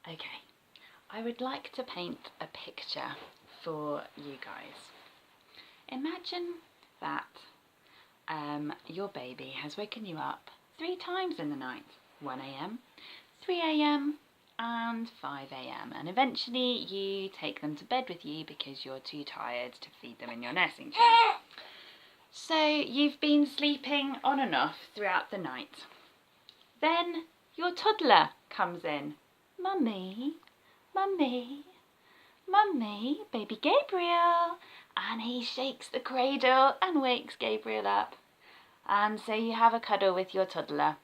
Okay, I would like to paint a picture for you guys. Imagine that your baby has woken you up 3 times in the night, 1 a.m, 3 a.m, and 5 a.m, and eventually you take them to bed with you because you're too tired to feed them in your nursing chair. So you've been sleeping on and off throughout the night. Then your toddler comes in. Mummy, Mummy, Mummy, baby Gabriel. And he shakes the cradle and wakes Gabriel up. And so you have a cuddle with your toddler.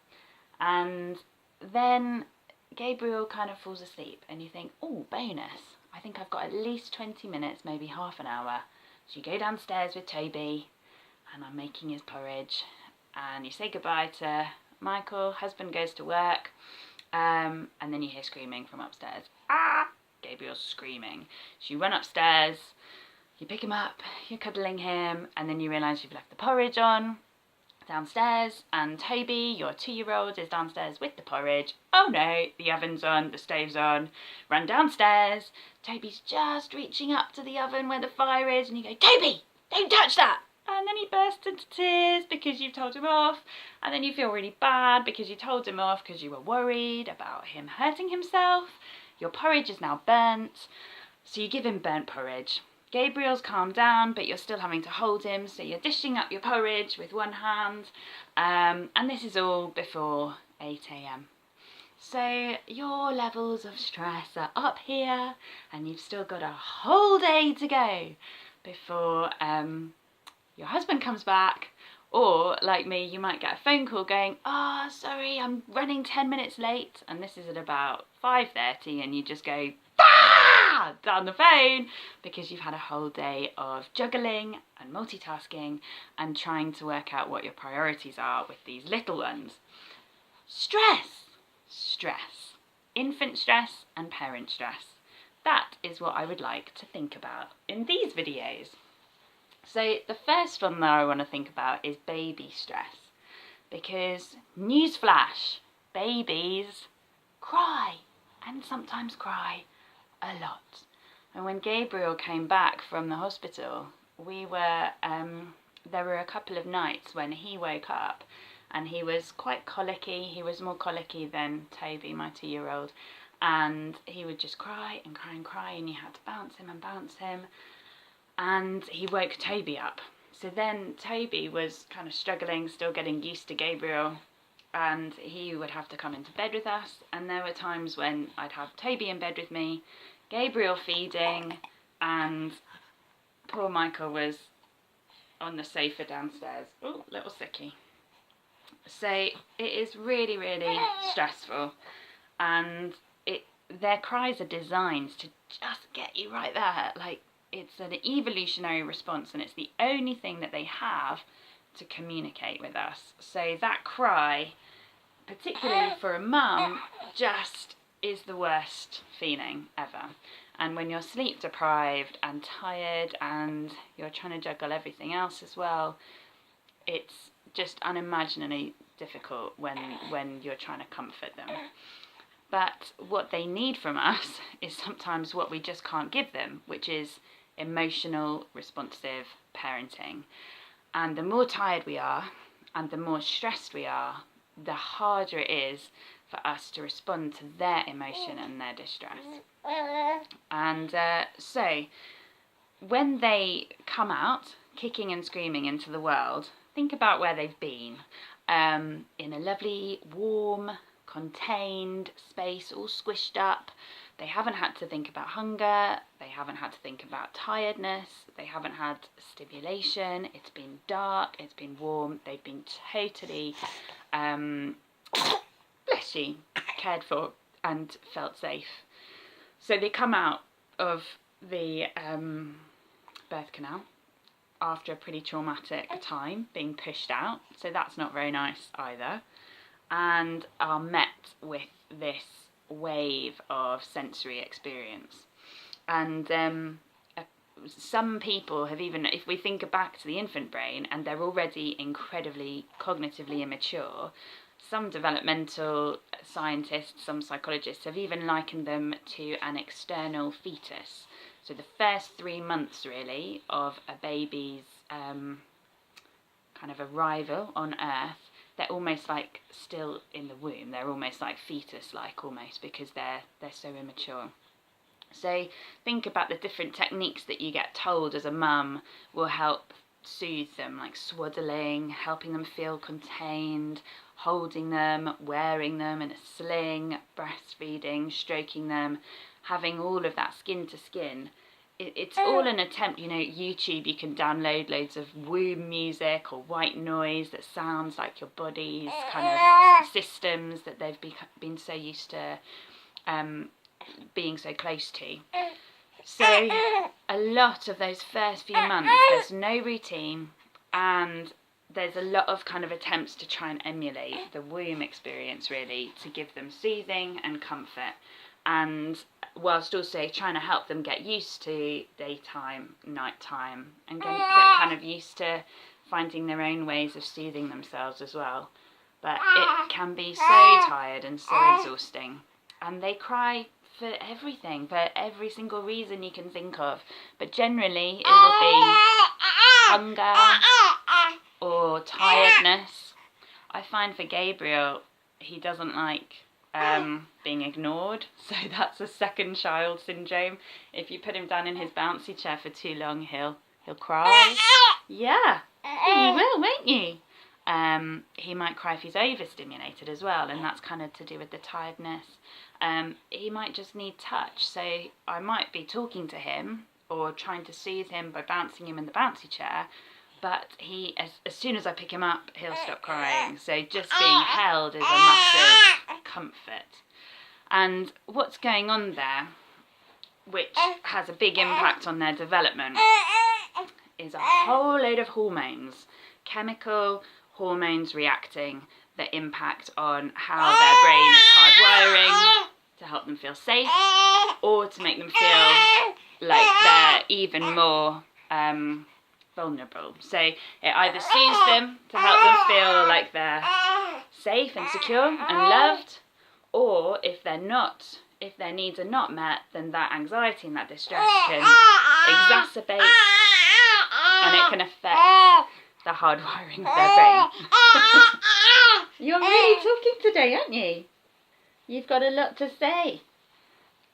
And then Gabriel kind of falls asleep and you think, oh, bonus. I think I've got at least 20 minutes, maybe half an hour. So you go downstairs with Toby and I'm making his porridge. And you say goodbye to Michael, husband goes to work. And then you hear screaming from upstairs. Ah! Gabriel's screaming. So you run upstairs, you pick him up, you're cuddling him, and then you realise you've left the porridge on downstairs, and Toby, your 2-year-old, is downstairs with the porridge. Oh no, the oven's on, the stove's on. Run downstairs. Toby's just reaching up to the oven where the fire is, and you go, Toby, don't touch that! And then he bursts into tears because you've told him off, and then you feel really bad because you told him off because you were worried about him hurting himself. Your porridge is now burnt, so you give him burnt porridge. Gabriel's calmed down, but you're still having to hold him, so you're dishing up your porridge with one hand, and this is all before 8 a.m. So your levels of stress are up here, and you've still got a whole day to go before your husband comes back, or like me, you might get a phone call going, oh, sorry, I'm running 10 minutes late, and this is at about 5:30, and you just go, ah, down the phone, because you've had a whole day of juggling and multitasking and trying to work out what your priorities are with these little ones. Stress, infant stress and parent stress. That is what I would like to think about in these videos. So the first one that I want to think about is baby stress, because newsflash, babies cry, and sometimes cry a lot. And when Gabriel came back from the hospital, there were a couple of nights when he woke up and he was quite colicky. He was more colicky than Toby, my 2-year-old, and he would just cry and cry and cry, and you had to bounce him. And he woke Toby up. So then Toby was kind of struggling, still getting used to Gabriel, and he would have to come into bed with us. And there were times when I'd have Toby in bed with me, Gabriel feeding, and poor Michael was on the sofa downstairs. Oh, little sickie. So it is really, really stressful, and their cries are designed to just get you right there. Like, it's an evolutionary response, and it's the only thing that they have to communicate with us. So that cry, particularly for a mum, just is the worst feeling ever. And when you're sleep deprived and tired and you're trying to juggle everything else as well, it's just unimaginably difficult when you're trying to comfort them. But what they need from us is sometimes what we just can't give them, which is emotional, responsive parenting. And the more tired we are and the more stressed we are, the harder it is for us to respond to their emotion and their distress. And so when they come out kicking and screaming into the world, think about where they've been, in a lovely, warm, contained space, all squished up. They haven't had to think about hunger, they haven't had to think about tiredness, they haven't had stimulation, it's been dark, it's been warm, they've been totally, bless you, cared for and felt safe. So they come out of the birth canal after a pretty traumatic time, being pushed out, so that's not very nice either, and are met with this wave of sensory experience. And some people have even, if we think back to the infant brain, and they're already incredibly cognitively immature, some developmental scientists, some psychologists have even likened them to an external fetus. So the first 3 months really of a baby's kind of arrival on Earth, they're almost like still in the womb. They're almost like fetus-like almost, because they're so immature. So think about the different techniques that you get told as a mum will help soothe them, like swaddling, helping them feel contained, holding them, wearing them in a sling, breastfeeding, stroking them, having all of that skin to skin. It's all an attempt, you know. YouTube, you can download loads of womb music or white noise that sounds like your body's kind of systems that they've been so used to being so close to. So a lot of those first few months, there's no routine, and there's a lot of kind of attempts to try and emulate the womb experience, really, to give them soothing and comfort, and whilst also trying to help them get used to daytime, nighttime, and get kind of used to finding their own ways of soothing themselves as well. But it can be so tired and so exhausting, and they cry for everything, for every single reason you can think of, but generally it will be hunger or tiredness. I find for Gabriel, he doesn't like being ignored, so that's a second child syndrome. If you put him down in his bouncy chair for too long, he'll cry. Yeah, you will, won't you? He might cry if he's overstimulated as well, and that's kind of to do with the tiredness. He might just need touch, so I might be talking to him or trying to soothe him by bouncing him in the bouncy chair, but as soon as I pick him up, he'll stop crying. So just being held is a massive comfort. And what's going on there, which has a big impact on their development, is a whole load of hormones, chemical hormones reacting that impact on how their brain is hardwiring to help them feel safe, or to make them feel like they're even more vulnerable. So it either soothes them to help them feel like they're safe and secure and loved, or if their needs are not met, then that anxiety and that distress can exacerbate, and it can affect the hardwiring of their brain. You're really talking today, aren't you? You've got a lot to say.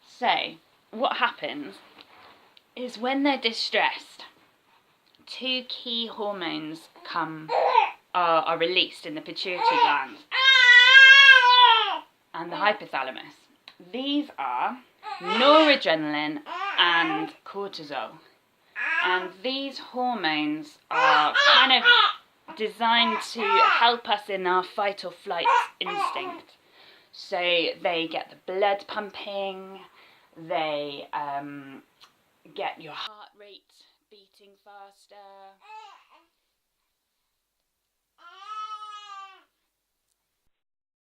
So, what happens is when they're distressed, 2 key hormones are released in the pituitary gland and the hypothalamus. These are noradrenaline and cortisol. And these hormones are kind of designed to help us in our fight or flight instinct. So they get the blood pumping, they get your heart rate beating faster,